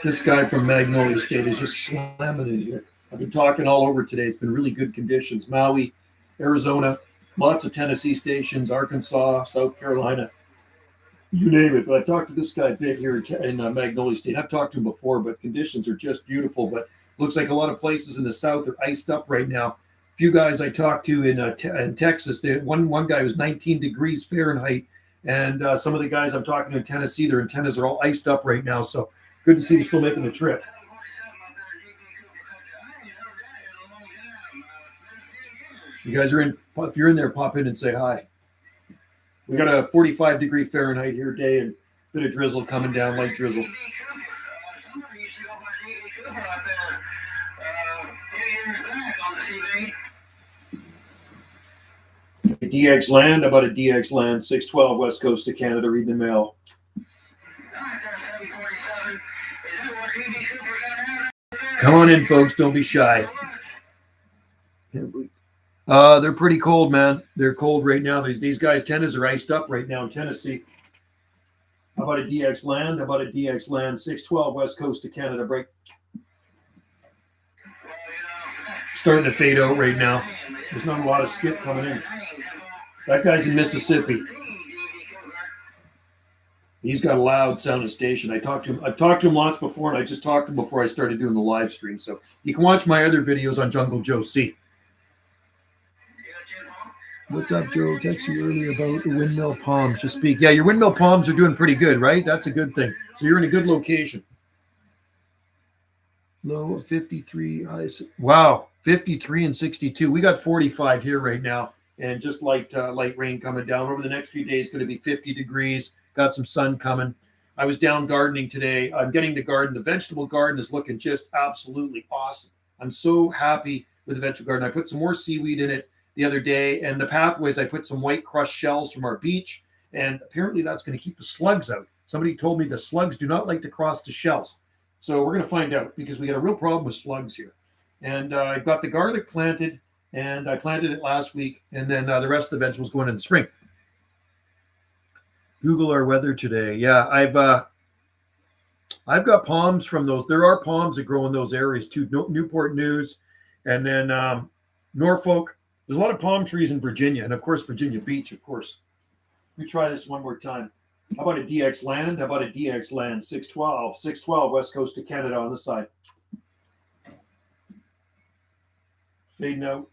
This guy from Magnolia State is just slamming in here. I've been talking all over today. It's been really good conditions. Maui, Arizona, lots of Tennessee stations, Arkansas, South Carolina, you name it. But I've talked to this guy big here in Magnolia State. I've talked to him before, but conditions are just beautiful. But looks like a lot of places in the south are iced up right now. A few guys I talked to in Texas, one guy was 19 degrees Fahrenheit. And some of the guys I'm talking to in Tennessee, their antennas are all iced up right now. So good to see they're still making the trip. You guys are in. If you're in there, pop in and say hi. We got a 45 degree Fahrenheit here today and a bit of drizzle coming down, light drizzle. DX Land, about a DX Land, 612 West Coast of Canada, reading the mail. Come on in, folks. Don't be shy. They're pretty cold, man. They're cold right now. These guys' antennas are iced up right now in Tennessee. How about a DX Land? How about a DX Land? 612 West Coast of Canada. Break. Starting to fade out right now. There's not a lot of skip coming in. That guy's in Mississippi. He's got a loud sounding station. I've talked to him lots before, and I just talked to him before I started doing the live stream. So you can watch my other videos on Jungle Joe C. What's up, Joe? Texted you earlier about the windmill palms. Just speak. Yeah, your windmill palms are doing pretty good, right? That's a good thing. So you're in a good location. Low of 53. Wow, 53 and 62. We got 45 here right now, and just light rain coming down. Over the next few days, going to be 50 degrees. Got some sun coming. I was down gardening today. I'm getting the garden. The vegetable garden is looking just absolutely awesome. I'm so happy with the vegetable garden. I put some more seaweed in it the other day, and the pathways, I put some white crushed shells from our beach, and apparently that's going to keep the slugs out. Somebody told me the slugs do not like to cross the shells. So we're going to find out, because we got a real problem with slugs here. And I've got the garlic planted, and I planted it last week, and then the rest of the vegetables going in the spring. Google our weather today. Yeah, I've got palms from those. There are palms that grow in those areas too. Newport News, and then Norfolk. There's a lot of palm trees in Virginia, and of course Virginia Beach, of course. Let me try this one more time. How about a DX Land? How about a DX Land? 612 West Coast of Canada on the side. Fading out.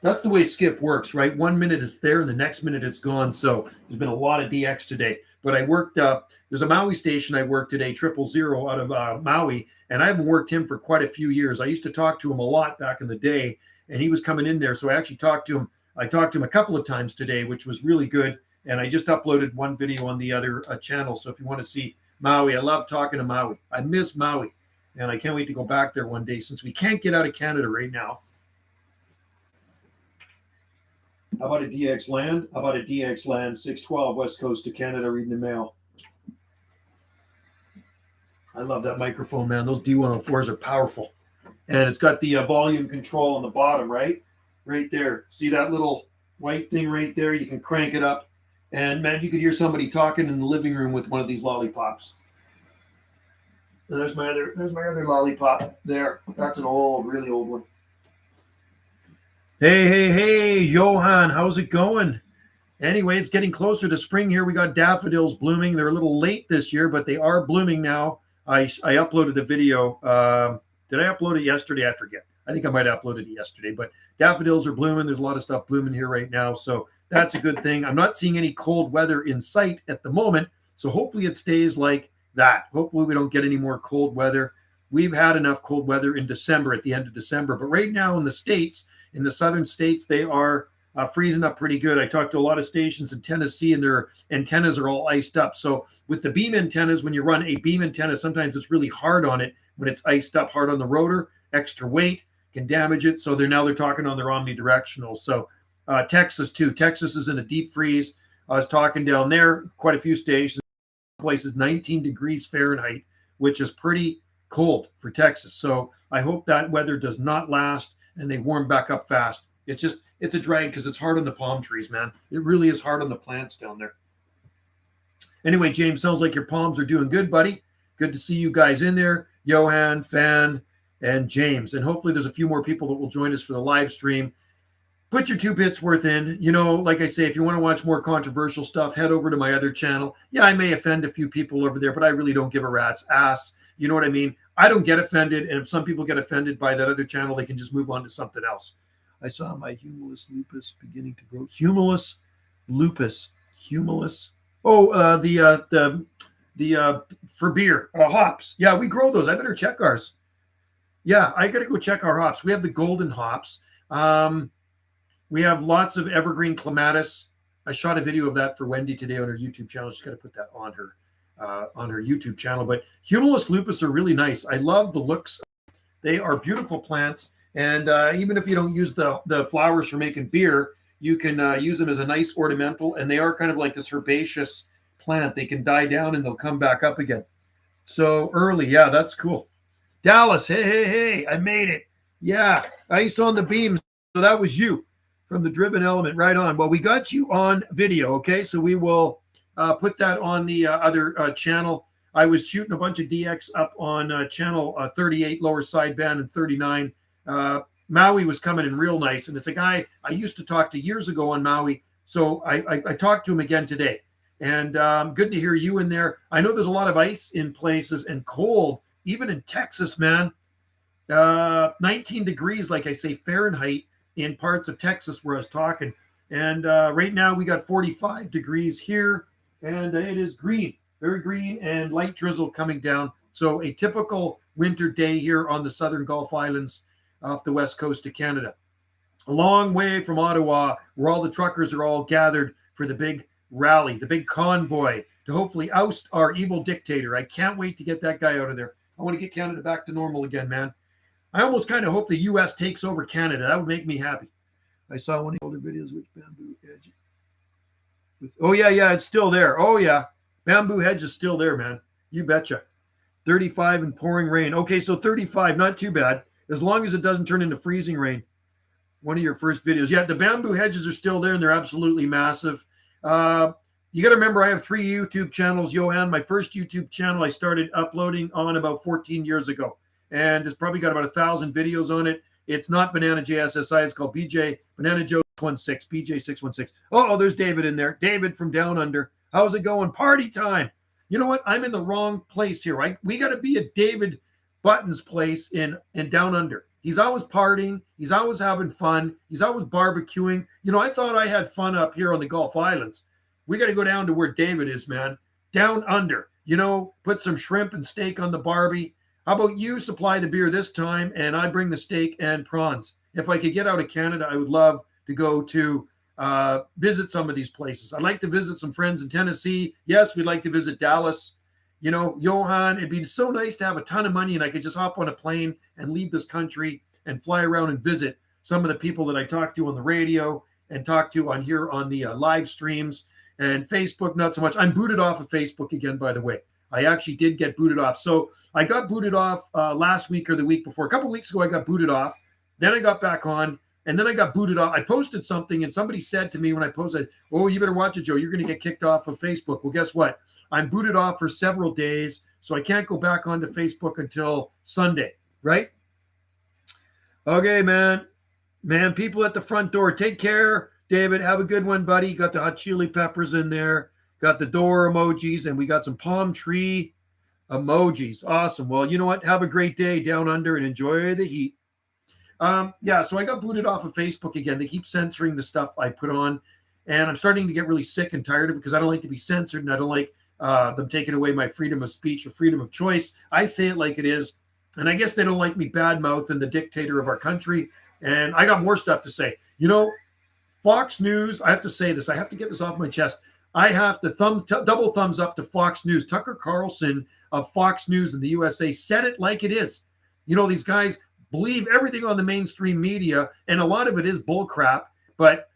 That's the way skip works, right? 1 minute it's there and the next minute it's gone. So there's been a lot of DX today. But I worked there's a Maui station I worked today, 000 out of Maui, and I haven't worked him for quite a few years. I used to talk to him a lot back in the day, and he was coming in there. So I actually talked to him. I talked to him a couple of times today, which was really good. And I just uploaded one video on the other channel. So if you want to see Maui, I love talking to Maui. I miss Maui, and I can't wait to go back there one day since we can't get out of Canada right now. How about a DX Land? How about a DX Land? 612 West Coast of Canada, reading the mail. I love that microphone, man. Those D104s are powerful. And it's got the volume control on the bottom, right? Right there. See that little white thing right there? You can crank it up. And, man, you could hear somebody talking in the living room with one of these lollipops. There's my other lollipop there. That's an old, really old one. Hey, Johan, how's it going? Anyway, it's getting closer to spring here. We got daffodils blooming. They're a little late this year, but they are blooming now. I uploaded a video. Did I upload it yesterday? I forget. I think I might have uploaded it yesterday, but daffodils are blooming. There's a lot of stuff blooming here right now, so that's a good thing. I'm not seeing any cold weather in sight at the moment, so hopefully it stays like that. Hopefully we don't get any more cold weather. We've had enough cold weather in December, at the end of December, but right now in the States, in the southern states, they are freezing up pretty good. I talked to a lot of stations in Tennessee, and their antennas are all iced up. So with the beam antennas, when you run a beam antenna, sometimes it's really hard on it when it's iced up, hard on the rotor. Extra weight can damage it. So they're talking on their omnidirectional. So Texas too. Texas is in a deep freeze. I was talking down there, quite a few stations, places 19 degrees Fahrenheit, which is pretty cold for Texas. So I hope that weather does not last and they warm back up fast. It's a drag because it's hard on the palm trees, man. It really is hard on the plants down there. Anyway, James, sounds like your palms are doing good, buddy. Good to see you guys in there. Johan, Fan, and James. And hopefully there's a few more people that will join us for the live stream. Put your 2 bits worth in. Like I say, if you want to watch more controversial stuff, head over to my other channel. Yeah, I may offend a few people over there, but I really don't give a rat's ass. You know what I mean? I don't get offended. And if some people get offended by that other channel, they can just move on to something else. I saw my humulus lupus beginning to grow. Humulus lupus. Humulus. Oh, the for beer, hops. Yeah, we grow those. I better check ours. Yeah, I got to go check our hops. We have the golden hops. We have lots of evergreen clematis. I shot a video of that for Wendy today on her YouTube channel. She's got to put that on her YouTube channel. But humulus lupus are really nice. I love the looks. They are beautiful plants. And even if you don't use the flowers for making beer, you can use them as a nice ornamental. And they are kind of like this herbaceous plant. They can die down and they'll come back up again. So early. Yeah, that's cool. Dallas, hey, I made it. Yeah, ice on the beams. So that was you from the Driven Element, right on. Well, we got you on video, okay? So we will put that on the other channel. I was shooting a bunch of DX up on channel 38 lower sideband and 39. Maui was coming in real nice, and it's a guy I used to talk to years ago on Maui. So I talked to him again today. And good to hear you in there. I know there's a lot of ice in places and cold, even in Texas, man. 19 degrees, like I say, Fahrenheit in parts of Texas where I was talking. And right now we got 45 degrees here, and it is green, very green, and light drizzle coming down. So a typical winter day here on the southern Gulf Islands off the west coast of Canada. A long way from Ottawa, where all the truckers are all gathered for the big rally, the big convoy to hopefully oust our evil dictator. I can't wait to get that guy out of there. I want to get Canada back to normal again, man. I almost kind of hope the U.S. takes over Canada. That would make me happy. I saw one of the older videos, which bamboo hedge. Oh, yeah, it's still there. Oh, yeah. Bamboo hedge is still there, man. You betcha. 35 and pouring rain. Okay, so 35, not too bad. As long as it doesn't turn into freezing rain. One of your first videos. Yeah, the bamboo hedges are still there, and they're absolutely massive. You got to remember, I have 3 YouTube channels, Johan. My first YouTube channel I started uploading on about 14 years ago. And it's probably got about 1,000 videos on it. It's not Banana JSSI. It's called BJ Banana Joe 616, BJ 616. Oh, there's David in there. David from Down Under. How's it going? Party time. You know what? I'm in the wrong place here, right? We got to be at David Button's place in Down Under. He's always partying. He's always having fun. He's always barbecuing. I thought I had fun up here on the Gulf Islands. We got to go down to where David is, man. Down Under. Put some shrimp and steak on the Barbie. How about you supply the beer this time, and I bring the steak and prawns? If I could get out of Canada, I would love to go to visit some of these places. I'd like to visit some friends in Tennessee. Yes, we'd like to visit Dallas. Johan, it'd be so nice to have a ton of money and I could just hop on a plane and leave this country and fly around and visit some of the people that I talk to on the radio and talk to on here on the live streams and Facebook, not so much. I'm booted off of Facebook again, by the way. I actually did get booted off. So I got booted off last week or the week before. A couple of weeks ago, I got booted off. Then I got back on, and then I got booted off. I posted something, and somebody said to me when I posted, "Oh, you better watch it, Joe. You're going to get kicked off of Facebook." Well, guess what? I'm booted off for several days, so I can't go back onto Facebook until Sunday, right? Okay, man. Man, people at the front door, take care. David, have a good one, buddy. Got the hot chili peppers in there. Got the door emojis, and we got some palm tree emojis. Awesome. Well, you know what? Have a great day Down Under and enjoy the heat. So I got booted off of Facebook again. They keep censoring the stuff I put on, and I'm starting to get really sick and tired of it because I don't like to be censored, and I don't like them taking away my freedom of speech or freedom of choice. I say it like it is, and I guess they don't like me badmouthing the dictator of our country, and I got more stuff to say. Fox News, I have to say this. I have to get this off my chest. I have to double thumbs up to Fox News. Tucker Carlson of Fox News in the USA said it like it is. These guys believe everything on the mainstream media, and a lot of it is bullcrap. But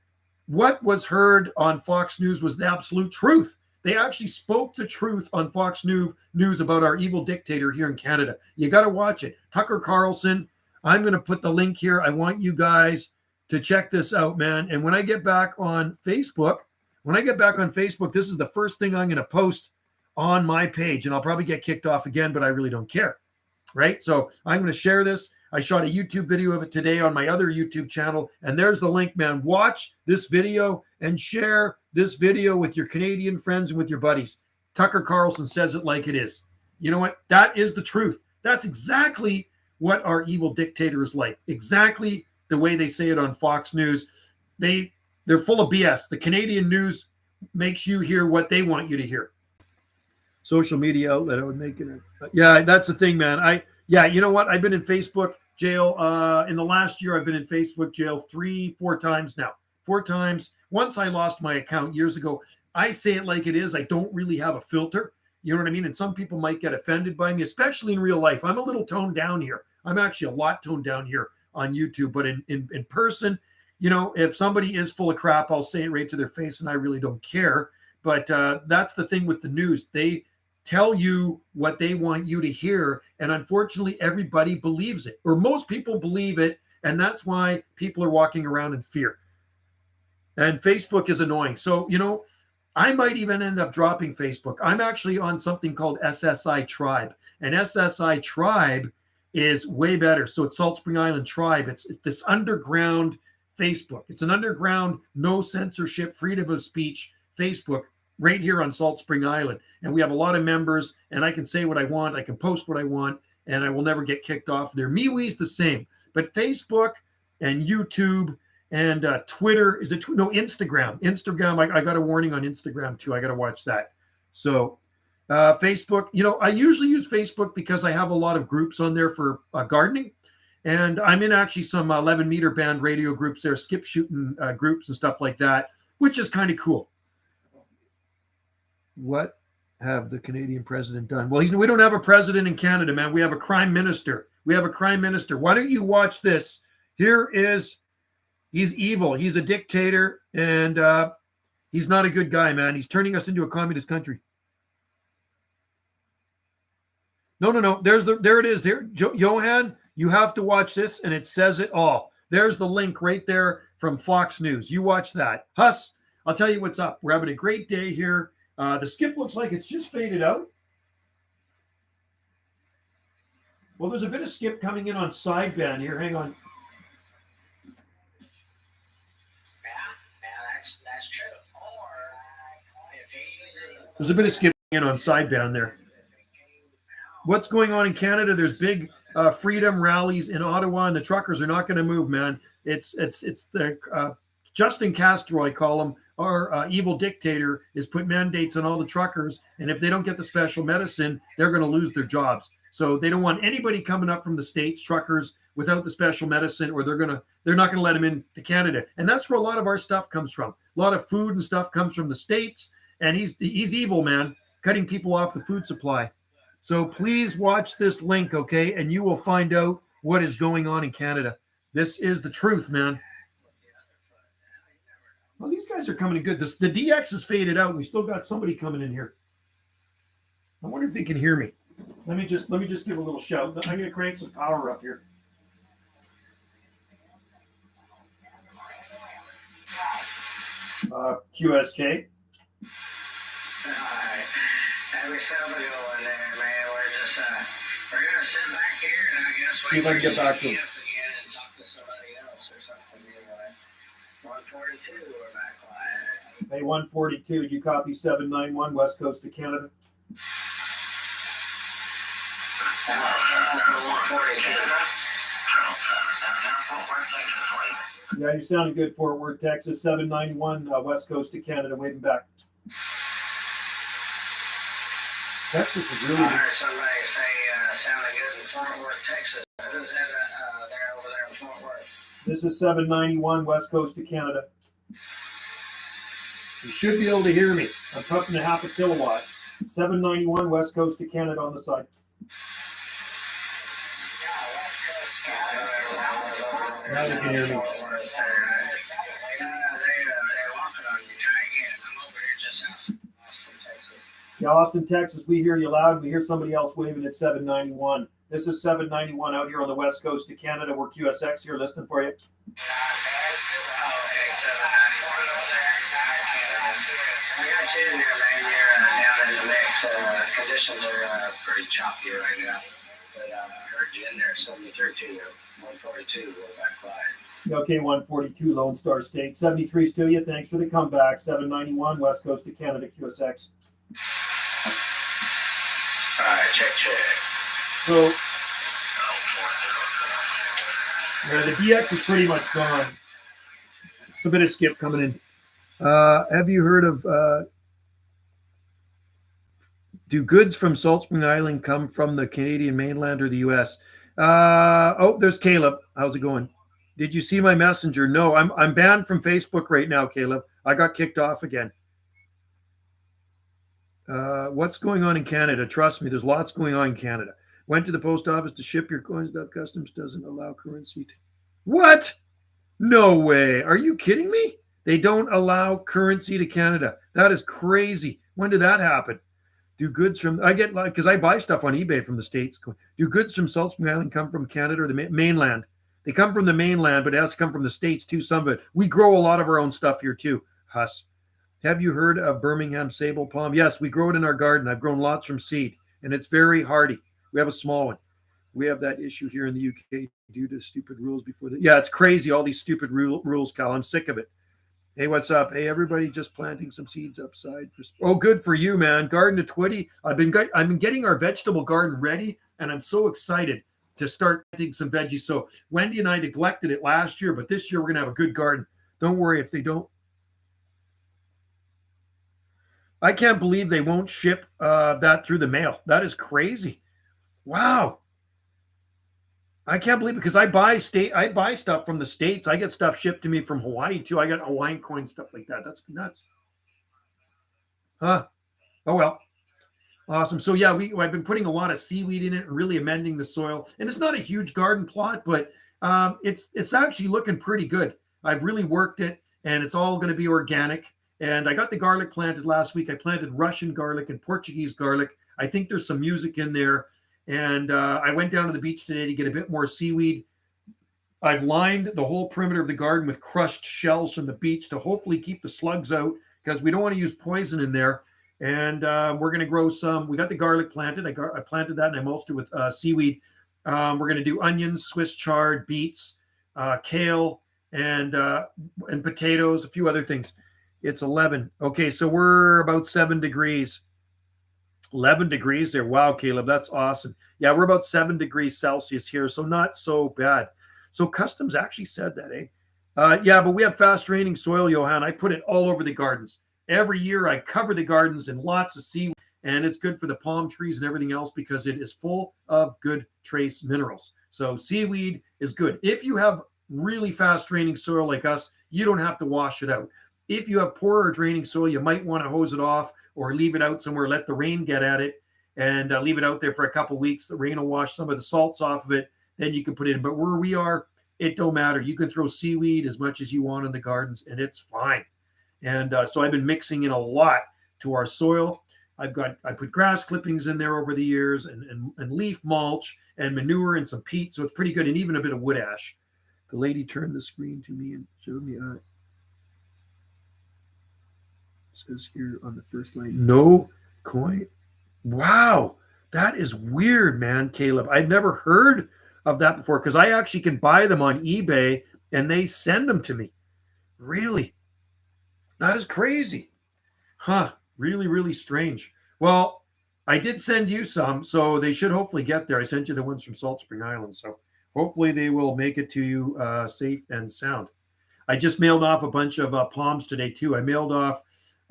what was heard on Fox News was the absolute truth. They actually spoke the truth on Fox News about our evil dictator here in Canada. You got to watch it. Tucker Carlson, I'm going to put the link here. I want you guys to check this out, man. And when I get back on Facebook, this is the first thing I'm going to post on my page, and I'll probably get kicked off again, but I really don't care, right? So I'm going to share this. I shot a YouTube video of it today on my other YouTube channel, and there's the link, man. Watch this video and share this video with your Canadian friends and with your buddies. Tucker Carlson says it like it is. You know what? That is the truth. That's exactly what our evil dictator is like. Exactly the way they say it on Fox News. They're full of BS. The Canadian news makes you hear what they want you to hear. Social media outlet, I would make it. Yeah, that's the thing, man. You know what? I've been in Facebook jail. In the last year, I've been in Facebook jail 3-4 times now. 4 times. Once I lost my account years ago. I say it like it is. I don't really have a filter. You know what I mean? And some people might get offended by me, especially in real life. I'm a little toned down here. I'm actually a lot toned down here on YouTube. But in person, you know, if somebody is full of crap, I'll say it right to their face, and I really don't care. But that's the thing with the news. They tell you what they want you to hear. And unfortunately, everybody believes it, or most people believe it. And that's why people are walking around in fear. And Facebook is annoying. So, you know, I might even end up dropping Facebook. I'm actually on something called SSI Tribe. And SSI Tribe is way better. So it's Salt Spring Island Tribe. It's this underground Facebook. It's an underground, no censorship, freedom of speech Facebook right here on Salt Spring Island. And we have a lot of members, and I can say what I want. I can post what I want, and I will never get kicked off there. MeWe's the same. But Facebook and YouTube and Twitter, Instagram. Instagram, I got a warning on Instagram too. I got to watch that. So Facebook, you know, I usually use Facebook because I have a lot of groups on there for gardening. And I'm in actually some 11 meter band radio groups there, skip shooting groups and stuff like that, which is kind of cool. What have the Canadian president done? Well, we don't have a president in Canada, man. We have a crime minister. We have a crime minister. Why don't you watch this? He's evil. He's a dictator, and he's not a good guy, man. He's turning us into a communist country. No. There it is. There, Johan, you have to watch this, and it says it all. There's the link right there from Fox News. You watch that. Huss, I'll tell you what's up. We're having a great day here. The skip looks like it's just faded out. Well, there's a bit of skip coming in on sideband here. Hang on. There's a bit of skipping in on sideband there. What's going on in Canada? There's big freedom rallies in Ottawa, and the truckers are not going to move, man. It's the Justin Castro, I call him, our evil dictator, is put mandates on all the truckers, and if they don't get the special medicine, they're going to lose their jobs. So they don't want anybody coming up from the States, truckers, without the special medicine, or they're not going to let them into Canada. And that's where a lot of our stuff comes from. A lot of food and stuff comes from the States. And he's evil, man, cutting people off the food supply. So please watch this link, okay? And you will find out what is going on in Canada. This is the truth, man. Well, these guys are coming in good. The DX is faded out. We still got somebody coming in here. I wonder if they can hear me. Let me just give a little shout. I'm going to crank some power up here. QSK. Every somebody over there, man. We're gonna sit back here and I guess see if I can get back to him. And talk to somebody else or something. Anyway, 142, we're back live. Hey, 142, you copy 791 West Coast of Canada? 142. Yeah, you're sounding good. Fort Worth, Texas, 791 West Coast of Canada. Waving back. Texas is really. I heard somebody say sounding good in Fort Worth, Texas. Who's that there over there in Fort Worth? This is 791 West Coast of Canada. You should be able to hear me. I'm pumping 0.5 kilowatt. 791 West Coast of Canada on the side. Now they can hear me. Yeah, Austin, Texas, we hear you loud. We hear somebody else waving at 791. This is 791 out here on the West Coast of Canada. We're QSX here listening for you. off you right now. But I heard you in there, 70-13, 142, roll back line. Okay, 142 Lone Star State. 73 to you. Thanks for the comeback. 791 West Coast of Canada QSX. All right, check. So the DX is pretty much gone. A bit of skip coming in. Have you heard of do goods from Salt Spring Island come from the Canadian mainland or the U.S.? There's Caleb. How's it going? Did you see my messenger? No, I'm banned from Facebook right now, Caleb. I got kicked off again. What's going on in Canada? Trust me, there's lots going on in Canada. Went to the post office to ship your coins. Customs doesn't allow currency. What? No way. Are you kidding me? They don't allow currency to Canada. That is crazy. When did that happen? Do goods from, I get like, because I buy stuff on eBay from the States. Do goods from Salt Spring Island come from Canada or the mainland? They come from the mainland, but it has to come from the States too, some of it. We grow a lot of our own stuff here too, Huss. Have you heard of Birmingham sable palm? Yes, we grow it in our garden. I've grown lots from seed, and it's very hardy. We have a small one. We have that issue here in the UK due to stupid rules before that. Yeah, it's crazy, all these stupid rules, Cal. I'm sick of it. Hey, what's up? Hey, everybody, just planting some seeds upside. Good for you, man. Garden to Twitty. I've been getting our vegetable garden ready, and I'm so excited to start planting some veggies. So Wendy and I neglected it last year, but this year we're going to have a good garden. Don't worry if they don't. I can't believe they won't ship that through the mail. That is crazy. Wow. I can't believe it because I buy stuff from the States. I get stuff shipped to me from Hawaii too. I got Hawaiian coin stuff like that. That's nuts. Huh. Oh well. Awesome. So yeah, I've been putting a lot of seaweed in it and really amending the soil. And it's not a huge garden plot, but it's actually looking pretty good. I've really worked it, and it's all going to be organic. And I got the garlic planted last week. I planted Russian garlic and Portuguese garlic. I think there's some music in there. And I went down to the beach today to get a bit more seaweed. I've lined the whole perimeter of the garden with crushed shells from the beach to hopefully keep the slugs out because we don't want to use poison in there. And we're going to grow some. We got the garlic planted. I planted that and I mulched it with seaweed. We're going to do onions, Swiss chard, beets, kale, and potatoes, a few other things. It's 11. Okay, so we're about 7 degrees. 11 degrees there. Wow, Caleb, that's awesome. Yeah, we're about 7 degrees Celsius here, so not so bad. So Customs actually said that, eh? Yeah, but we have fast draining soil, Johan. I put it all over the gardens. Every year I cover the gardens in lots of seaweed, and it's good for the palm trees and everything else because it is full of good trace minerals. So seaweed is good. If you have really fast draining soil like us, you don't have to wash it out. If you have poorer draining soil, you might want to hose it off or leave it out somewhere, let the rain get at it, and leave it out there for a couple of weeks. The rain will wash some of the salts off of it. Then you can put it in. But where we are, it don't matter. You can throw seaweed as much as you want in the gardens, and it's fine. And so I've been mixing in a lot to our soil. I put grass clippings in there over the years and leaf mulch and manure and some peat. So it's pretty good, and even a bit of wood ash. The lady turned the screen to me and showed me says here on the first line, no coin. Wow, that is weird, man, Caleb. I've never heard of that before because I actually can buy them on eBay and they send them to me. Really? That is crazy. Huh, really, really strange. Well, I did send you some, so they should hopefully get there. I sent you the ones from Salt Spring Island, so hopefully they will make it to you safe and sound. I just mailed off a bunch of palms today, too. I mailed off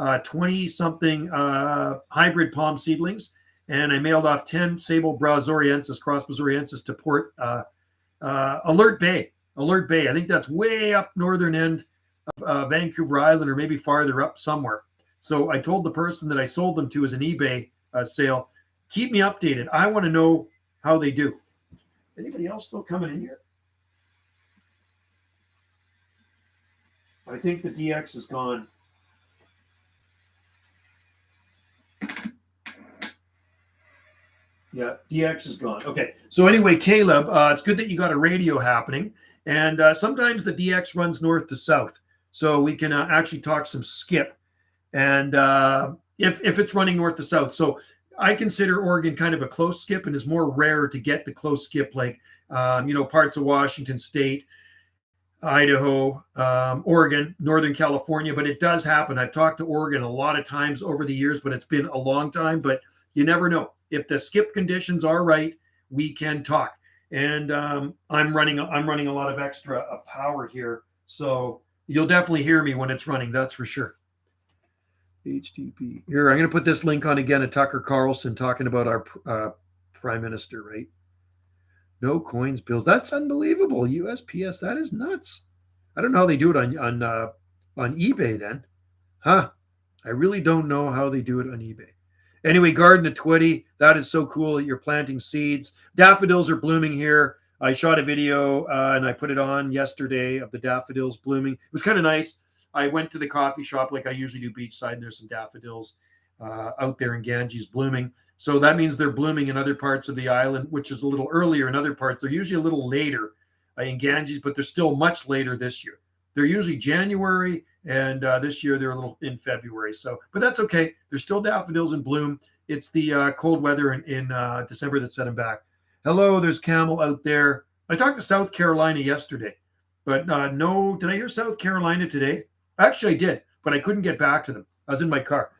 20-something hybrid palm seedlings, and I mailed off 10 Sable Brasoriensis, Cross Brasoriensis to Port Alert Bay. Alert Bay. I think that's way up northern end of Vancouver Island or maybe farther up somewhere. So I told the person that I sold them to as an eBay sale, keep me updated. I want to know how they do. Anybody else still coming in here? I think the DX is gone. Yeah, DX is gone. Okay. So anyway, Caleb, it's good that you got a radio happening. And sometimes the DX runs north to south. So we can actually talk some skip. And if it's running north to south. So I consider Oregon kind of a close skip, and it's more rare to get the close skip like parts of Washington State, Idaho, Oregon, Northern California, but it does happen. I've talked to Oregon a lot of times over the years, but it's been a long time. But you never know. If the skip conditions are right, we can talk. And I'm running a lot of extra power here, so you'll definitely hear me when it's running. That's for sure. HTTP. Here, I'm going to put this link on again of Tucker Carlson talking about our prime minister, right? No coins bills. That's unbelievable. USPS. That is nuts. I don't know how they do it on eBay then. Huh. I really don't know how they do it on eBay. Anyway, Garden of Twitty. That is so cool. You're planting seeds. Daffodils are blooming here. I shot a video and I put it on yesterday of the daffodils blooming. It was kind of nice. I went to the coffee shop like I usually do beachside, and there's some daffodils out there in Ganges blooming. So that means they're blooming in other parts of the island, which is a little earlier in other parts. They're usually a little later in Ganges, but they're still much later this year. They're usually January, and this year they're a little in February. So, but that's okay. There's still daffodils in bloom. It's the cold weather in December that set them back. Hello, there's Camel out there. I talked to South Carolina yesterday, but no, did I hear South Carolina today? Actually, I did, but I couldn't get back to them. I was in my car.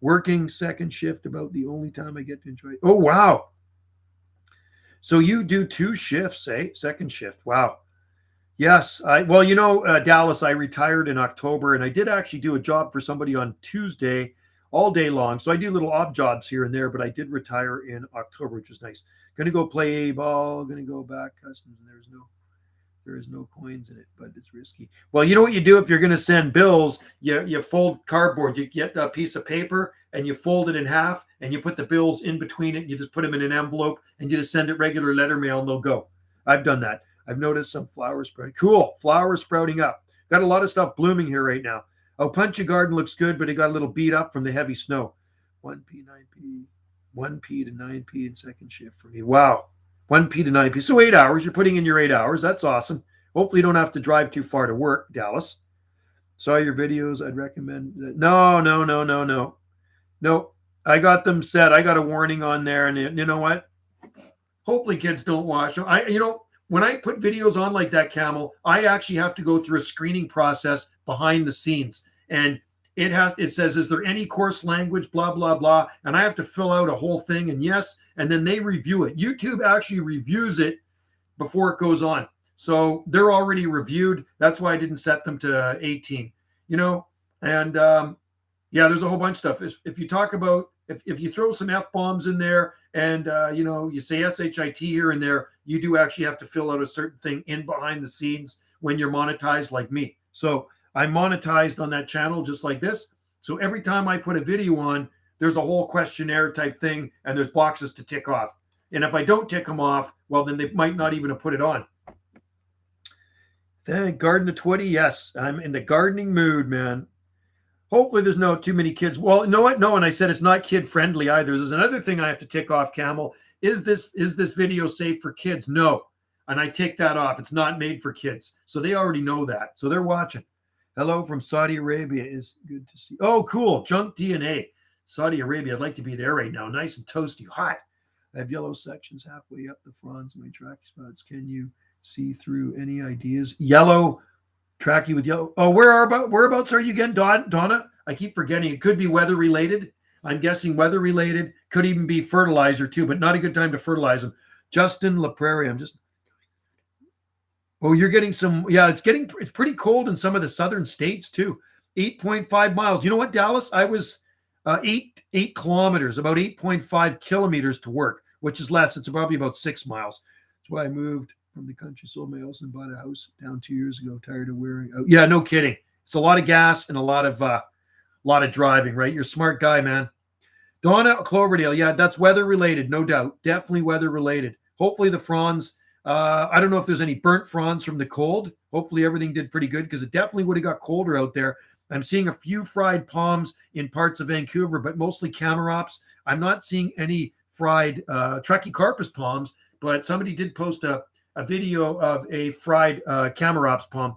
Working second shift, about the only time I get to enjoy it. Oh, wow. So you do 2 shifts, eh? Second shift. Wow. Yes. Dallas, I retired in October, and I did actually do a job for somebody on Tuesday all day long. So I do little odd jobs here and there, but I did retire in October, which was nice. Going to go play ball, going to go back customs, and there is no coins in it, but it's risky. Well, you know what you do if you're going to send bills? You fold cardboard. You get a piece of paper and you fold it in half, and you put the bills in between it. You just put them in an envelope, and you just send it regular letter mail, and they'll go. I've done that. I've noticed some flowers sprouting. Cool, flowers sprouting up. Got a lot of stuff blooming here right now. Oh, Punchy Garden looks good, but it got a little beat up from the heavy snow. 1P, 9P, 1P to 9P in second shift for me. Wow. 1P to 9P. So 8 hours. You're putting in your 8 hours. That's awesome. Hopefully you don't have to drive too far to work, Dallas. Saw your videos. I'd recommend that. No. I got them set. I got a warning on there. And you know what? Hopefully kids don't watch. When I put videos on like that, Camel, I actually have to go through a screening process behind the scenes. And it says, is there any coarse language, blah, blah, blah. And I have to fill out a whole thing. And yes, and then they review it. YouTube actually reviews it before it goes on. So they're already reviewed. That's why I didn't set them to 18, and there's a whole bunch of stuff. If you talk about, if you throw some F-bombs in there and, you say SHIT here and there, you do actually have to fill out a certain thing in behind the scenes when you're monetized like me. So I'm monetized on that channel just like this. So every time I put a video on, there's a whole questionnaire type thing, and there's boxes to tick off. And if I don't tick them off, well, then they might not even have put it on. Thank Garden of Twitty. Yes, I'm in the gardening mood, man. Hopefully there's not too many kids. Well, you know what? No, and I said it's not kid friendly either. There's another thing I have to tick off, Camel. Is this video safe for kids? No. And I tick that off. It's not made for kids. So they already know that. So they're watching. Hello from Saudi Arabia. Is good to see. Oh, cool. Junk DNA. Saudi Arabia. I'd like to be there right now. Nice and toasty. Hot. I have yellow sections halfway up the fronds of my track spots. Can you see through any ideas? Yellow. Track you with yellow. Oh, whereabouts are you again, Donna? I keep forgetting. It could be weather related. I'm guessing weather related. Could even be fertilizer too, but not a good time to fertilize them. Justin La Prairie. Oh, you're getting some. Yeah, it's pretty cold in some of the southern states too. 8.5 miles. You know what, Dallas? I was 8 kilometers, about 8.5 kilometers to work, which is less. It's probably about 6 miles. That's why I moved from the country, sold my house and bought a house down 2 years ago. Tired of wearing out. Yeah, no kidding. It's a lot of gas and a lot of driving, right? You're a smart guy, man. Donna Cloverdale. Yeah, that's weather related, no doubt. Definitely weather related. Hopefully the fronds. I don't know if there's any burnt fronds from the cold. Hopefully everything did pretty good because it definitely would have got colder out there. I'm seeing a few fried palms in parts of Vancouver, but mostly Camarops. I'm not seeing any fried Trachycarpus palms, but somebody did post a video of a fried Camarops palm.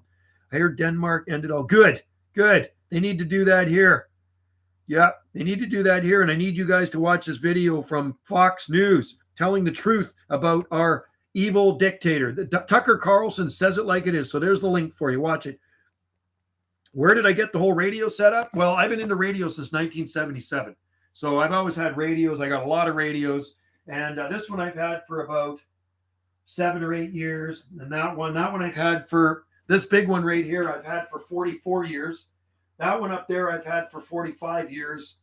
I heard Denmark ended all. Good. They need to do that here. Yeah, they need to do that here. And I need you guys to watch this video from Fox News telling the truth about our evil dictator. Tucker Carlson says it like it is. So there's the link for you. Watch it. Where did I get the whole radio set up? Well, I've been into radio since 1977. So I've always had radios. I got a lot of radios. And this one I've had for about 7 or 8 years. And that one I've had for, this big one right here, I've had for 44 years. That one up there I've had for 45 years.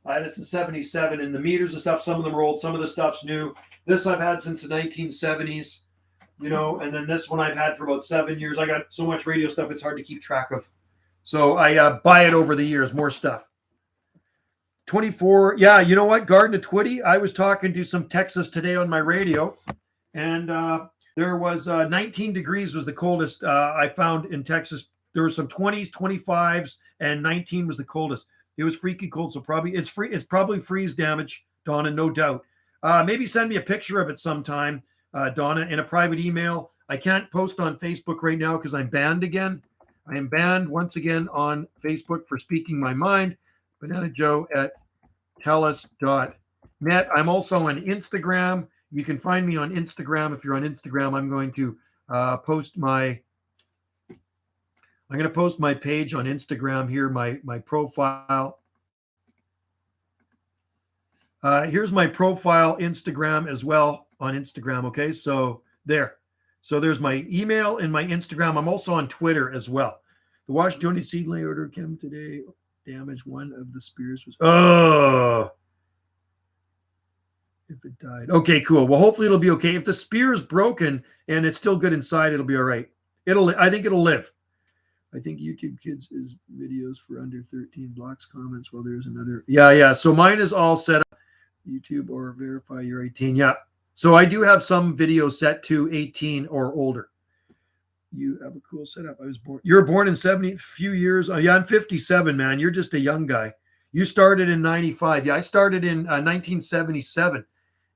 I had it since 77. And the meters and stuff, some of them are old, some of the stuff's new. This I've had since the 1970s, and then this one I've had for about 7 years. I got so much radio stuff, it's hard to keep track of. So I buy it over the years, more stuff. 24. Yeah, you know what? Garden of Twitty. I was talking to some Texas today on my radio, and there was 19 degrees was the coldest I found in Texas. There were some 20s, 25s, and 19 was the coldest. It was freaky cold, so probably it's probably freeze damage, Donna, no doubt. Maybe send me a picture of it sometime, Donna, in a private email. I can't post on Facebook right now because I'm banned again. I am banned once again on Facebook for speaking my mind. BananaJoe@tellus.net. I'm also on Instagram. You can find me on Instagram. If you're on Instagram, I'm going to post my page on Instagram here, my profile. Here's my profile Instagram as well on Instagram. Okay, so there. So there's my email and my Instagram. I'm also on Twitter as well. The Washington seed lay order came today. Damage one of the spears was. Oh, if it died. Okay, cool. Well, hopefully it'll be okay. If the spear is broken and it's still good inside, it'll be all right. I think it'll live. I think YouTube Kids is videos for under 13 blocks comments. Well, there's another. Yeah. So mine is all set up. YouTube or verify you're 18. Yeah. So I do have some videos set to 18 or older. You have a cool setup. You were born in 70 few years. Yeah, I'm 57, man. You're just a young guy. You started in 95. Yeah, I started in 1977,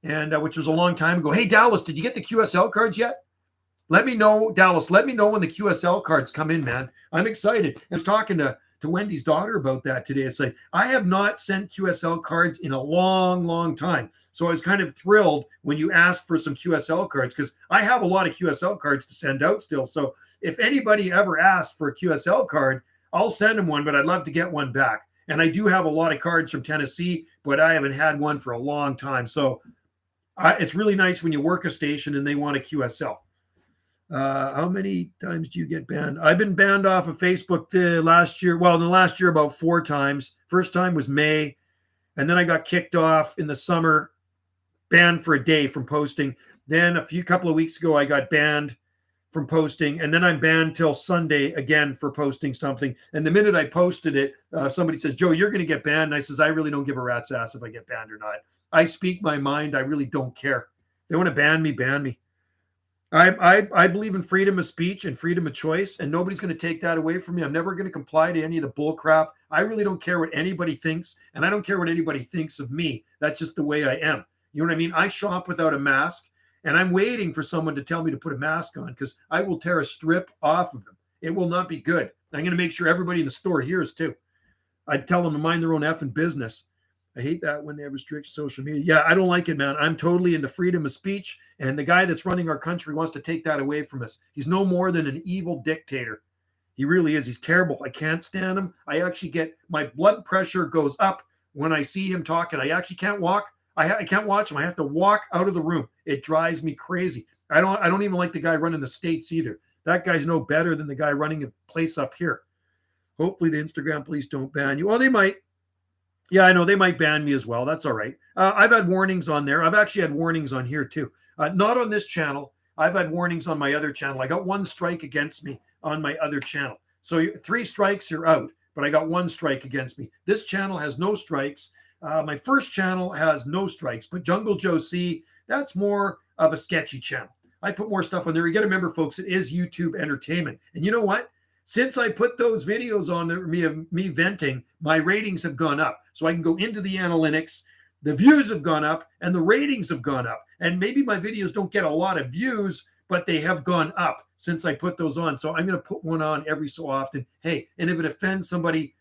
and which was a long time ago. Hey, Dallas, did you get the QSL cards yet? Let me know, Dallas. Let me know when the QSL cards come in, man. I'm excited. I was talking to Wendy's daughter about that today. It's like, I have not sent QSL cards in a long, long time. So I was kind of thrilled when you asked for some QSL cards because I have a lot of QSL cards to send out still. So if anybody ever asks for a QSL card, I'll send them one, but I'd love to get one back. And I do have a lot of cards from Tennessee, but I haven't had one for a long time. So it's really nice when you work a station and they want a QSL. How many times do you get banned? I've been banned off of Facebook last year. Well, in the last year, about 4 times. First time was May. And then I got kicked off in the summer, banned for a day from posting. Then a couple of weeks ago, I got banned from posting. And then I'm banned till Sunday again for posting something. And the minute I posted it, somebody says, Joe, you're going to get banned. And I says, I really don't give a rat's ass if I get banned or not. I speak my mind. I really don't care. If they want to ban me, ban me. I believe in freedom of speech and freedom of choice, and nobody's going to take that away from me. I'm never going to comply to any of the bull crap. I really don't care what anybody thinks, and I don't care what anybody thinks of me. That's just the way I am. You know what I mean? I shop without a mask, and I'm waiting for someone to tell me to put a mask on because I will tear a strip off of them. It will not be good. I'm going to make sure everybody in the store hears too. I'd tell them to mind their own effing business. I hate that when they restrict social media. Yeah, I don't like it, man. I'm totally into freedom of speech, and the guy that's running our country wants to take that away from us. He's no more than an evil dictator. He really is. He's terrible. I can't stand him. I actually my blood pressure goes up when I see him talking. I actually can't walk. I can't watch him. I have to walk out of the room. It drives me crazy. I don't even like the guy running the states either. That guy's no better than the guy running the place up here. Hopefully the Instagram police don't ban you. Well, they might. Yeah, I know they might ban me as well. That's all right. I've had warnings on there. I've actually had warnings on here too. Not on this channel. I've had warnings on my other channel. I got 1 strike against me on my other channel. So 3 strikes, you're out. But I got 1 strike against me. This channel has no strikes. My first channel has no strikes. But Jungle Joe C, that's more of a sketchy channel. I put more stuff on there. You got to remember, folks, it is YouTube entertainment. And you know what? Since I put those videos on there, me venting, my ratings have gone up. So I can go into the analytics. The views have gone up and the ratings have gone up. And maybe my videos don't get a lot of views, but they have gone up since I put those on. So I'm going to put one on every so often. Hey, and if it offends somebody,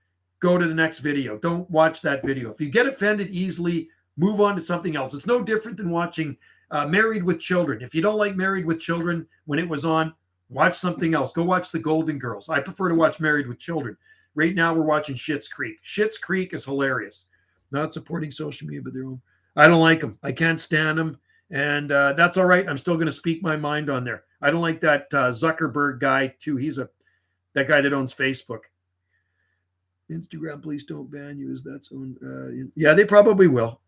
go to the next video. Don't watch that video. If you get offended easily, move on to something else. It's no different than watching Married with Children. If you don't like Married with Children when it was on, watch something else. Go watch The Golden Girls. I prefer to watch Married with Children. Right now, we're watching Schitt's Creek. Schitt's Creek is hilarious. Not supporting social media, but their own. I don't like them. I can't stand them. And that's all right. I'm still going to speak my mind on there. I don't like that Zuckerberg guy, too. He's that guy that owns Facebook. Instagram, please don't ban you. Is that so? Yeah, they probably will.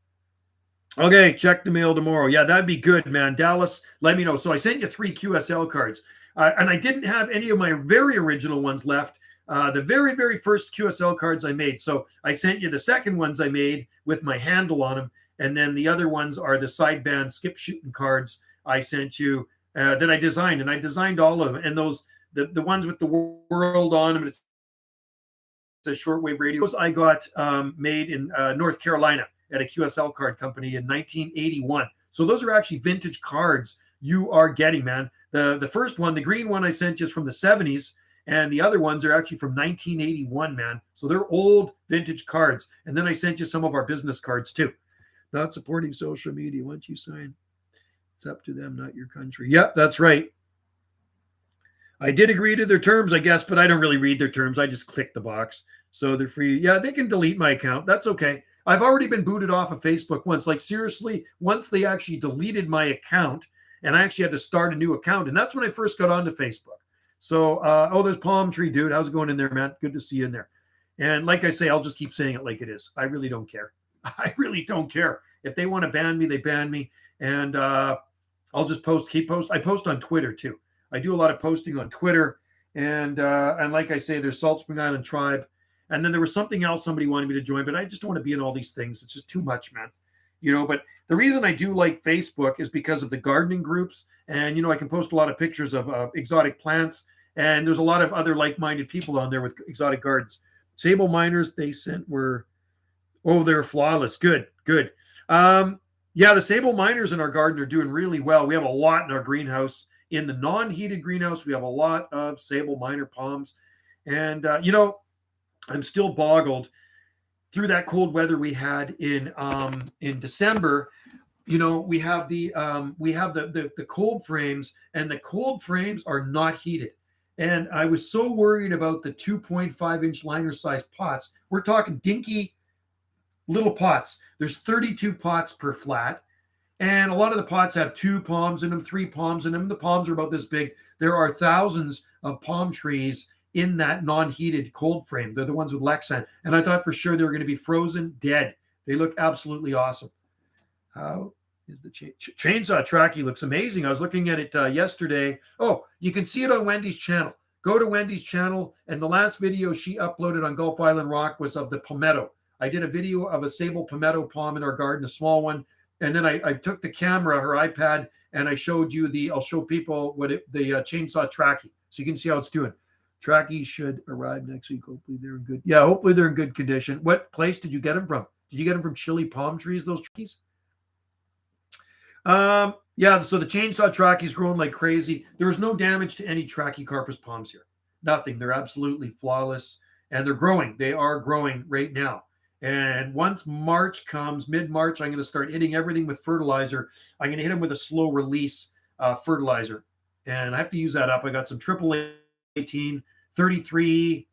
Okay, check the mail tomorrow. Yeah, that'd be good, man. Dallas, let me know. So I sent you 3 QSL cards. And I didn't have any of my very original ones left. The very, very first QSL cards I made. So I sent you the second ones I made with my handle on them. And then the other ones are the sideband skip shooting cards I sent you that I designed. And I designed all of them. And those, the ones with the world on them, it's a shortwave radio. I got made in North Carolina at a QSL card company in 1981. So those are actually vintage cards you are getting, man. The first one, the green one I sent you is from the 70s. And the other ones are actually from 1981, man. So they're old vintage cards. And then I sent you some of our business cards too. Not supporting social media. Once you sign, it's up to them, not your country. Yep, that's right. I did agree to their terms, I guess, but I don't really read their terms. I just click the box. So they're free. Yeah, they can delete my account. That's okay. I've already been booted off of Facebook once. Like, seriously, once they actually deleted my account, and I actually had to start a new account. And that's when I first got onto Facebook. So, there's Palm Tree, dude. How's it going in there, man? Good to see you in there. And like I say, I'll just keep saying it like it is. I really don't care. I really don't care. If they want to ban me, they ban me. And I'll just keep post. I post on Twitter too. I do a lot of posting on Twitter. And like I say, there's Salt Spring Island Tribe. And then there was something else somebody wanted me to join, but I just don't want to be in all these things. It's just too much, man. But the reason I do like Facebook is because of the gardening groups. And, I can post a lot of pictures of exotic plants. And there's a lot of other like-minded people on there with exotic gardens. Sable miners they sent were, they're flawless. Good. The sable miners in our garden are doing really well. We have a lot in our greenhouse. In the non-heated greenhouse, we have a lot of sable miner palms. And, I'm still boggled through that cold weather we had in December. We have the cold frames, and the cold frames are not heated. And I was so worried about the 2.5-inch liner size pots. We're talking dinky little pots. There's 32 pots per flat. And a lot of the pots have 2 palms in them, 3 palms in them. The palms are about this big. There are thousands of palm trees in that non-heated cold frame. They're the ones with Lexan. And I thought for sure they were going to be frozen dead. They look absolutely awesome. How is the chainsaw tracky? Looks amazing. I was looking at it yesterday. Oh, you can see it on Wendy's channel. Go to Wendy's channel, and the last video she uploaded on Gulf Island Rock was of the palmetto. I did a video of a sable palmetto palm in our garden, a small one, and then I took the camera, her iPad, and I showed you I'll show people the chainsaw tracky, so you can see how it's doing. Tracky should arrive next week. Hopefully they're in good. Yeah, hopefully they're in good condition. What place did you get them from? Did you get them from Chili Palm Trees? Those trackies? So the chainsaw tracky's growing like crazy. There was no damage to any Trachycarpus palms here. Nothing. They're absolutely flawless, and they're growing. They are growing right now. And once March comes, mid-March, I'm going to start hitting everything with fertilizer. I'm going to hit them with a slow release fertilizer, and I have to use that up. I got some 18, 33,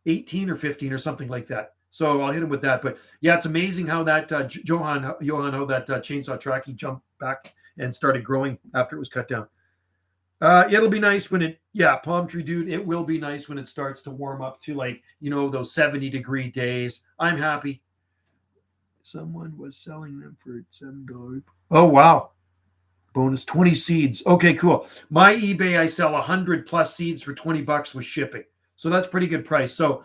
18 or 15 or something like that. So I'll hit him with that. But yeah, it's amazing how that Johan, how that chainsaw tracky jumped back and started growing after it was cut down. It'll be nice when palm tree dude, it will be nice when it starts to warm up to those 70-degree days. I'm happy. Someone was selling them for $7. Oh, wow. Bonus 20 seeds. Okay, cool. My eBay, I sell 100 plus seeds for $20 with shipping. So that's pretty good price. So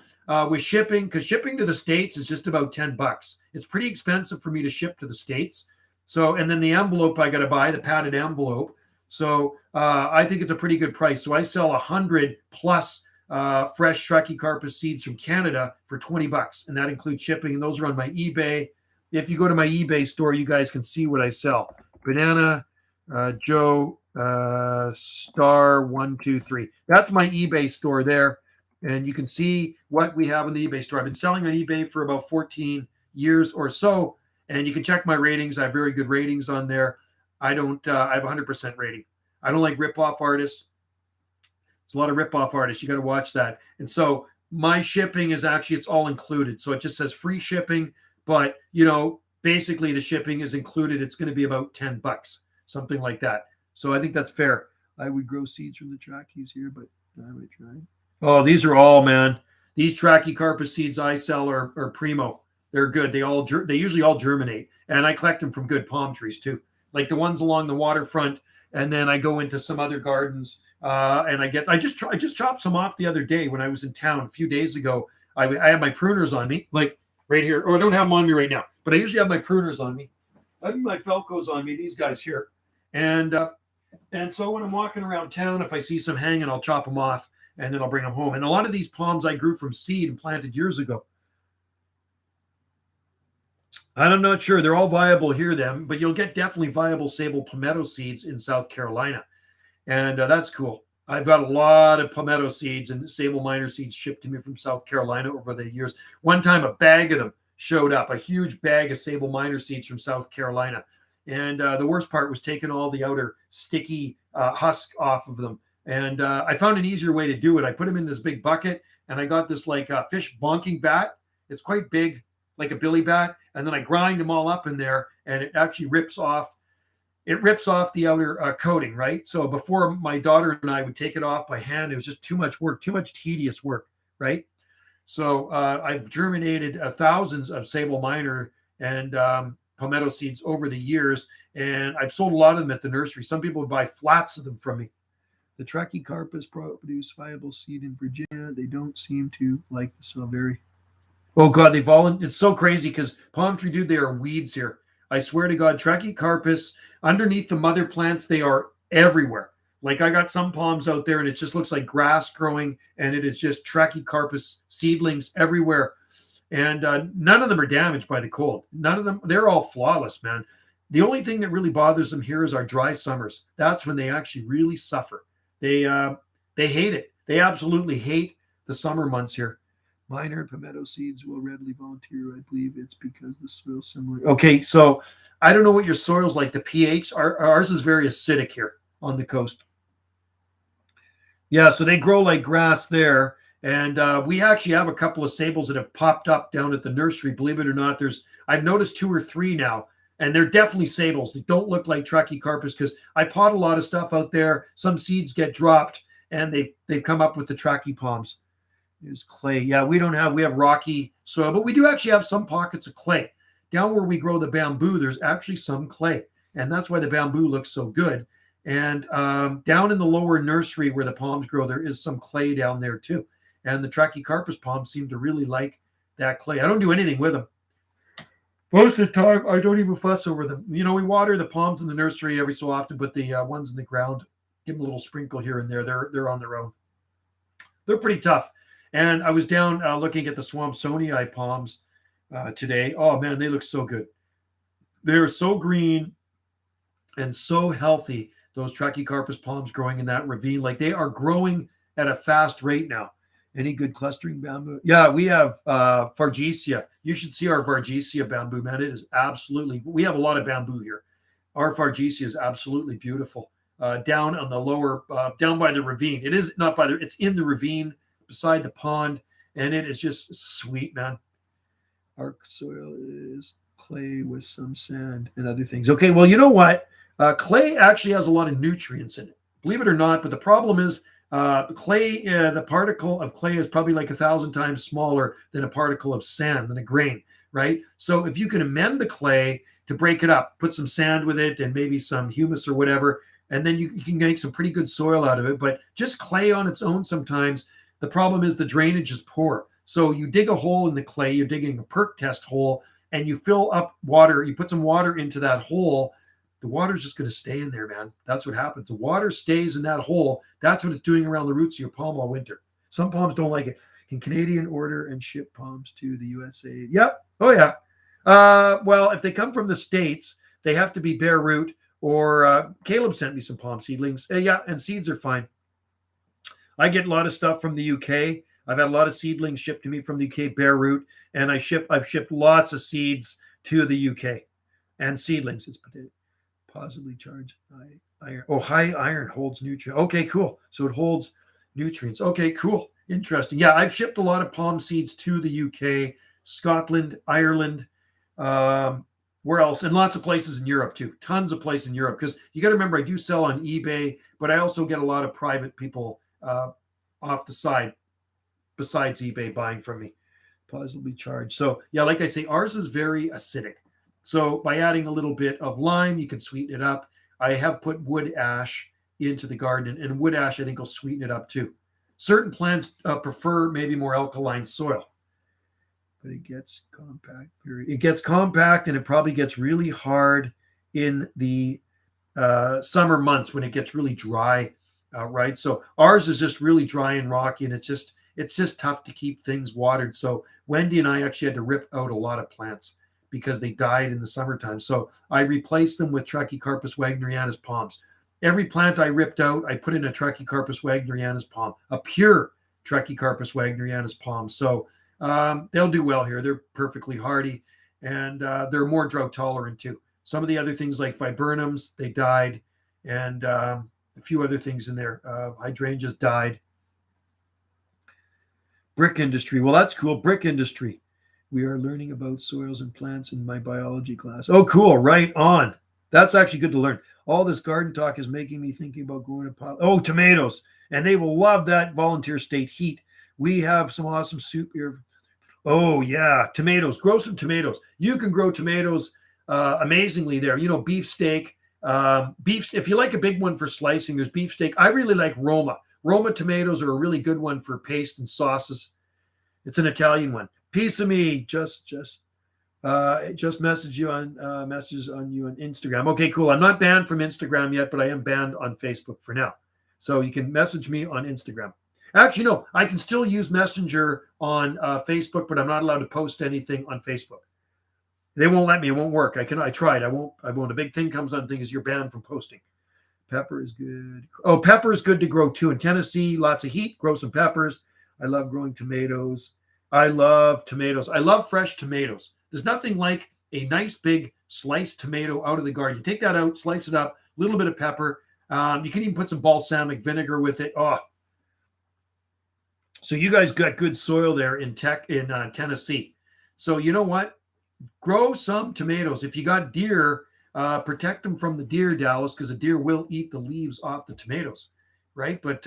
with shipping, because shipping to the States is just about $10. It's pretty expensive for me to ship to the States. So, and then the envelope I got to buy, the padded envelope. So I think it's a pretty good price. So I sell 100 plus fresh Trachycarpus seeds from Canada for $20. And that includes shipping. And those are on my eBay. If you go to my eBay store, you guys can see what I sell. Banana Joe Star 123. That's my eBay store there. and you can see what we have in the eBay store. I've been selling on eBay for about 14 years or so, and you can check my ratings. I have very good ratings on there. I don't. I have 100% rating. I don't like rip-off artists. There's a lot of rip-off artists. You got to watch that. And so my shipping is actually it's all included. So it just says free shipping, but basically the shipping is included. It's going to be about $10, something like that. So I think that's fair. I would grow seeds from the trackies here, but I might try. Oh, these are all, man. These Trachycarpus seeds I sell are primo. They're good. They usually all germinate, and I collect them from good palm trees too, like the ones along the waterfront. And then I go into some other gardens, and I just chopped some off the other day when I was in town a few days ago. I have my pruners on me, like right here. Or I don't have them on me right now, but I usually have my pruners on me. I have my Felcos on me. These guys here, and so when I'm walking around town, if I see some hanging, I'll chop them off and then I'll bring them home. And a lot of these palms I grew from seed and planted years ago. I'm not sure. They're all viable here, but you'll get definitely viable sable palmetto seeds in South Carolina. And that's cool. I've got a lot of palmetto seeds and sable minor seeds shipped to me from South Carolina over the years. One time, a bag of them showed up, a huge bag of sable minor seeds from South Carolina. And the worst part was taking all the outer sticky husk off of them. And I found an easier way to do it. I put them in this big bucket, and I got this like fish bonking bat. It's quite big, like a billy bat. And then I grind them all up in there, and it actually rips off. It rips off the outer coating, right? So before my daughter and I would take it off by hand, it was just too much work, too much tedious work, right? So I've germinated thousands of sable minor and palmetto seeds over the years, and I've sold a lot of them at the nursery. Some people would buy flats of them from me. The Trachycarpus produce viable seed in Virginia. They don't seem to like the soil very. Oh God, it's so crazy because palm tree dude, they are weeds here. I swear to God, Trachycarpus underneath the mother plants, they are everywhere. Like I got some palms out there and it just looks like grass growing, and it is just Trachycarpus seedlings everywhere. And none of them are damaged by the cold. None of them, they're all flawless, man. The only thing that really bothers them here is our dry summers. That's when they actually really suffer. They hate it. They absolutely hate the summer months here. Minor palmetto seeds will readily volunteer. I believe it's because the soil similar. Okay, so I don't know what your soil's like. The pH, ours is very acidic here on the coast. Yeah, so they grow like grass there. And we actually have a couple of sables that have popped up down at the nursery. Believe it or not, I've noticed 2 or 3 now. And they're definitely sables. They don't look like Trachycarpus because I pot a lot of stuff out there. Some seeds get dropped, and they've come up with the Trachy palms. There's clay. Yeah, we have rocky soil, but we do actually have some pockets of clay. Down where we grow the bamboo, there's actually some clay, and that's why the bamboo looks so good. And down in the lower nursery where the palms grow, there is some clay down there too. And the Trachycarpus palms seem to really like that clay. I don't do anything with them. Most of the time, I don't even fuss over them. We water the palms in the nursery every so often, but the ones in the ground, give them a little sprinkle here and there. They're on their own. They're pretty tough. And I was down looking at the Swampsonii palms today. Oh, man, they look so good. They're so green and so healthy, those Trachycarpus palms growing in that ravine. Like they are growing at a fast rate now. Any good clustering bamboo? Yeah, we have Fargesia. You should see our Fargesia bamboo, man. It is absolutely, we have a lot of bamboo here. Our Fargesia is absolutely beautiful. Down on the lower, down by the ravine. It is not by it's in the ravine beside the pond, and it is just sweet, man. Our soil is clay with some sand and other things. Okay, well, you know what? Clay actually has a lot of nutrients in it, believe it or not. But the problem is, clay, the particle of clay is probably like 1,000 times smaller than a particle of sand, than a grain, right? So if you can amend the clay to break it up, put some sand with it and maybe some humus or whatever, and then you can make some pretty good soil out of it. But just clay on its own sometimes, the problem is the drainage is poor. So you dig a hole in the clay, you're digging a perk test hole, and you fill up water, you put some water into that hole. The water's just going to stay in there, man. That's what happens. The water stays in that hole. That's what it's doing around the roots of your palm all winter. Some palms don't like it. Can Canadian order and ship palms to the USA? Yep. Oh, yeah. Well, if they come from the States, they have to be bare root, or Caleb sent me some palm seedlings. Yeah, and seeds are fine. I get a lot of stuff from the UK. I've had a lot of seedlings shipped to me from the UK, bare root, and I've shipped lots of seeds to the UK and seedlings. It's possibly charged iron. Oh, high iron holds nutrients. Okay, cool. So it holds nutrients. Okay, cool. Interesting. Yeah, I've shipped a lot of palm seeds to the UK, Scotland, Ireland, where else? And lots of places in Europe too. Tons of places in Europe, because you got to remember, I do sell on eBay, but I also get a lot of private people off the side besides eBay buying from me, positively charged. So yeah, like I say, ours is very acidic. So by adding a little bit of lime, you can sweeten it up. I have put wood ash into the garden, and wood ash I think will sweeten it up too. Certain plants prefer maybe more alkaline soil, but it gets compact. It gets compact, and it probably gets really hard in the summer months when it gets really dry, right? So ours is just really dry and rocky, and it's just tough to keep things watered. So Wendy and I actually had to rip out a lot of plants because they died in the summertime. So I replaced them with Trachycarpus wagnerianus palms. Every plant I ripped out, I put in a Trachycarpus wagnerianus palm, a pure Trachycarpus wagnerianus palm. So they'll do well here. They're perfectly hardy, and they're more drought tolerant too. Some of the other things like viburnums, they died, and a few other things in there. Hydrangeas died. Brick industry. Well, that's cool. Brick industry. We are learning about soils and plants in my biology class. Oh, cool. Right on. That's actually good to learn. All this garden talk is making me thinking about growing a pot. Oh, tomatoes. And they will love that volunteer state heat. We have some awesome soup here. Oh, yeah. Tomatoes. Grow some tomatoes. You can grow tomatoes amazingly there. You know, beefsteak. Beef. If you like a big one for slicing, there's beefsteak. I really like Roma. Roma tomatoes are a really good one for paste and sauces. It's an Italian one. Piece of me. Just message you on messages on you on Instagram. Okay, cool. I'm not banned from Instagram yet, but I am banned on Facebook for now. So you can message me on Instagram. Actually, no, I can still use Messenger on Facebook, but I'm not allowed to post anything on Facebook. They won't let me. It won't work. I tried. I won't. A big thing comes on thing is you're banned from posting. Pepper is good. Oh, pepper is good to grow too. In Tennessee, lots of heat. Grow some peppers. I love growing tomatoes. I love tomatoes. I love fresh tomatoes. There's nothing like a nice big sliced tomato out of the garden. You take that out, slice it up, a little bit of pepper. You can even put some balsamic vinegar with it. Oh, so you guys got good soil there in Tennessee. So you know what? Grow some tomatoes. If you got deer, protect them from the deer, Dallas, because the deer will eat the leaves off the tomatoes, right? But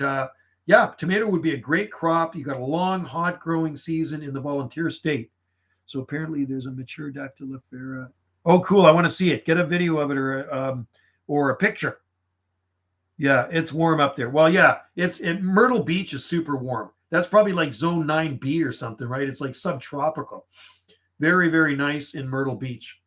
yeah, tomato would be a great crop. You got a long, hot growing season in the volunteer state. So apparently there's a mature dactylifera. Oh, cool. I want to see it. Get a video of it or a picture. Yeah, it's warm up there. Well, yeah, Myrtle Beach is super warm. That's probably like zone 9B or something, right? It's like subtropical. Very, very nice in Myrtle Beach.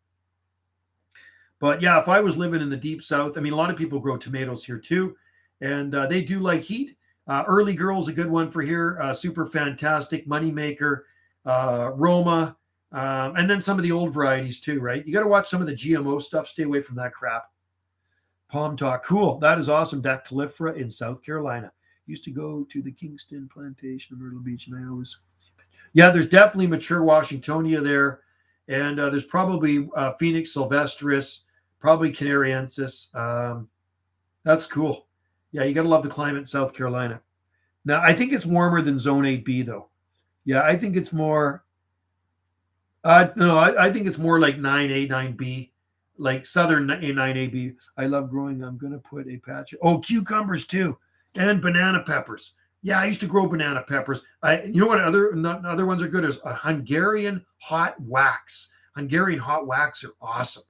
But yeah, if I was living in the deep south, I mean, a lot of people grow tomatoes here too, and they do like heat. Early Girl's a good one for here. Super fantastic, moneymaker. Roma, and then some of the old varieties too, right? You got to watch some of the GMO stuff. Stay away from that crap. Palm talk. Cool. That is awesome. Dactylifera in South Carolina. Used to go to the Kingston plantation of Myrtle Beach, and I always... Yeah, there's definitely mature Washingtonia there. And there's probably Phoenix sylvestris, probably Canariensis. That's cool. Yeah, you got to love the climate in South Carolina. Now, I think it's warmer than Zone 8B, though. Yeah, I think it's more... no, I think it's more like 9A, 9B, like Southern A9AB. I love growing. I'm going to put a patch. Oh, cucumbers, too, and banana peppers. Yeah, I used to grow banana peppers. You know what other ones are good? Is a Hungarian hot wax. Hungarian hot wax are awesome.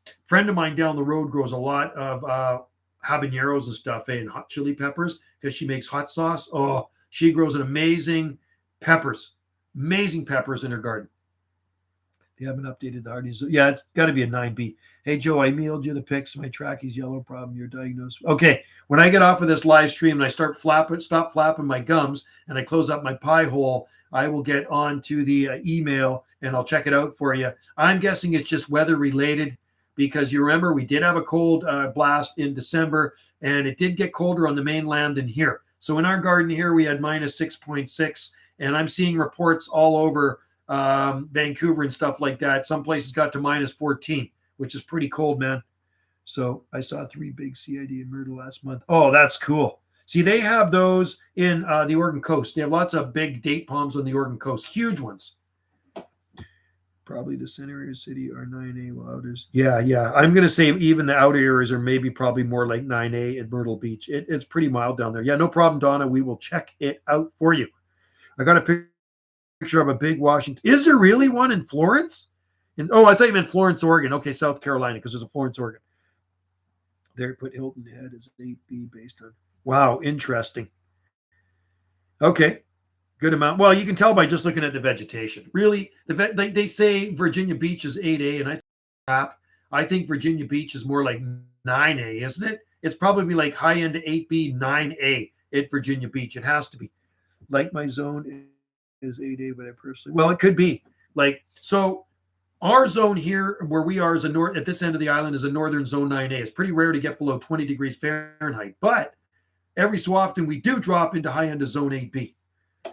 A friend of mine down the road grows a lot of habaneros and stuff, and hot chili peppers because she makes hot sauce. Oh, she grows an amazing peppers in her garden. They haven't updated the hardiness. Yeah, it's got to be a 9B. Hey, Joe, I mailed you the pics. My tracky's yellow problem. You're diagnosed. Okay, when I get off of this live stream and I stop flapping my gums, and I close up my pie hole, I will get on to the email and I'll check it out for you. I'm guessing it's just weather related because you remember we did have a cold blast in December, and it did get colder on the mainland than here. So in our garden here, we had -6.6. And I'm seeing reports all over Vancouver and stuff like that. Some places got to minus 14, which is pretty cold, man. So I saw 3 big CID in Myrtle last month. Oh, that's cool. See, they have those in the Oregon coast. They have lots of big date palms on the Oregon coast, huge ones. Probably the center area city are 9A, while others. Yeah. I'm going to say even the outer areas are maybe probably more like 9A at Myrtle Beach. It's pretty mild down there. Yeah, no problem, Donna. We will check it out for you. I got a picture of a big Washington. Is there really one in Florence? I thought you meant Florence, Oregon. Okay, South Carolina, because there's a Florence, Oregon. There, put Hilton Head as 8B based on. Wow, interesting. Okay, good amount. Well, you can tell by just looking at the vegetation. Really, they say Virginia Beach is 8A, and I think Virginia Beach is more like 9A, isn't it? It's probably like high end 8B, 9A at Virginia Beach. It has to be. Like my zone is 8A, but I personally, well, it could be. Like, so our zone here where we are is at this end of the island is a northern zone 9A. It's pretty rare to get below 20 degrees Fahrenheit, but every so often we do drop into high end of zone 8B.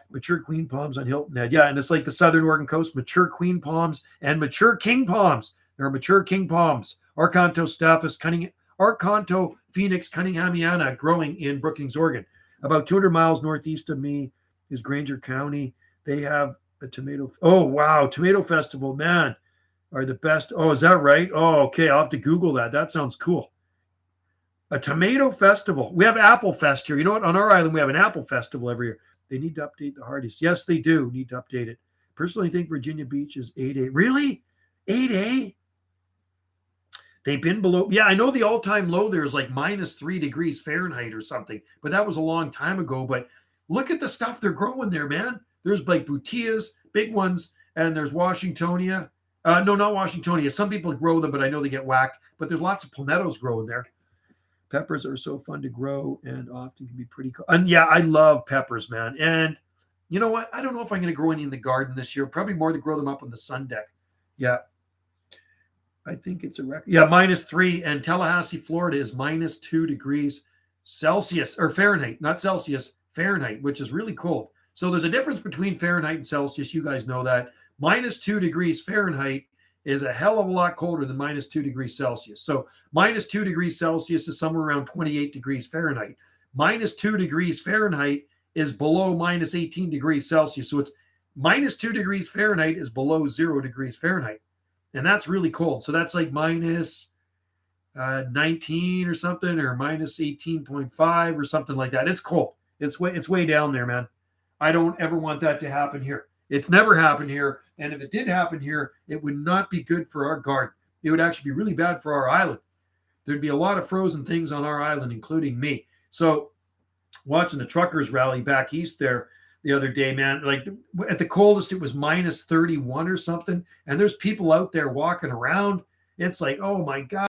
Mature queen palms on Hilton Head. Yeah, and it's like the southern Oregon coast, mature queen palms and mature king palms. There are mature king palms. Arcanto Phoenix Cunninghamiana growing in Brookings, Oregon. About 200 miles northeast of me is Granger County. They have a tomato. Oh, wow. Tomato festival, man, are the best. Oh, is that right? Oh, okay. I'll have to Google that. That sounds cool. A tomato festival. We have Apple Fest here. You know what? On our island, we have an Apple Festival every year. They need to update the Hardies. Yes, they do need to update it. Personally, I think Virginia Beach is 8A. Really? 8A? They've been below. Yeah, I know the all-time low there is like minus 3 degrees Fahrenheit or something, but that was a long time ago. But look at the stuff they're growing there, man. There's like Butias, big ones, and there's Washingtonia. No, not Washingtonia. Some people grow them, but I know they get whacked. But there's lots of palmettos growing there. Peppers are so fun to grow and often can be pretty cool. And yeah, I love peppers, man. And you know what? I don't know if I'm going to grow any in the garden this year. Probably more to grow them up on the sun deck. Yeah. I think it's a record. Yeah, minus 3. And Tallahassee, Florida is minus 2 degrees Celsius or Fahrenheit, not Celsius, Fahrenheit, which is really cold. So there's a difference between Fahrenheit and Celsius. You guys know that. Minus 2 degrees Fahrenheit is a hell of a lot colder than minus 2 degrees Celsius. So minus 2 degrees Celsius is somewhere around 28 degrees Fahrenheit. Minus 2 degrees Fahrenheit is below minus 18 degrees Celsius. So it's minus 2 degrees Fahrenheit is below 0 degrees Fahrenheit. And that's really cold. So that's like minus 19 or something, or minus 18.5 or something like that. It's cold. It's way down there, man. I don't ever want that to happen here. It's never happened here. And if it did happen here, it would not be good for our garden. It would actually be really bad for our island. There'd be a lot of frozen things on our island, including me. So watching the truckers rally back east there the other day, man, like at the coldest, it was minus 31 or something. And there's people out there walking around. It's like, oh my God.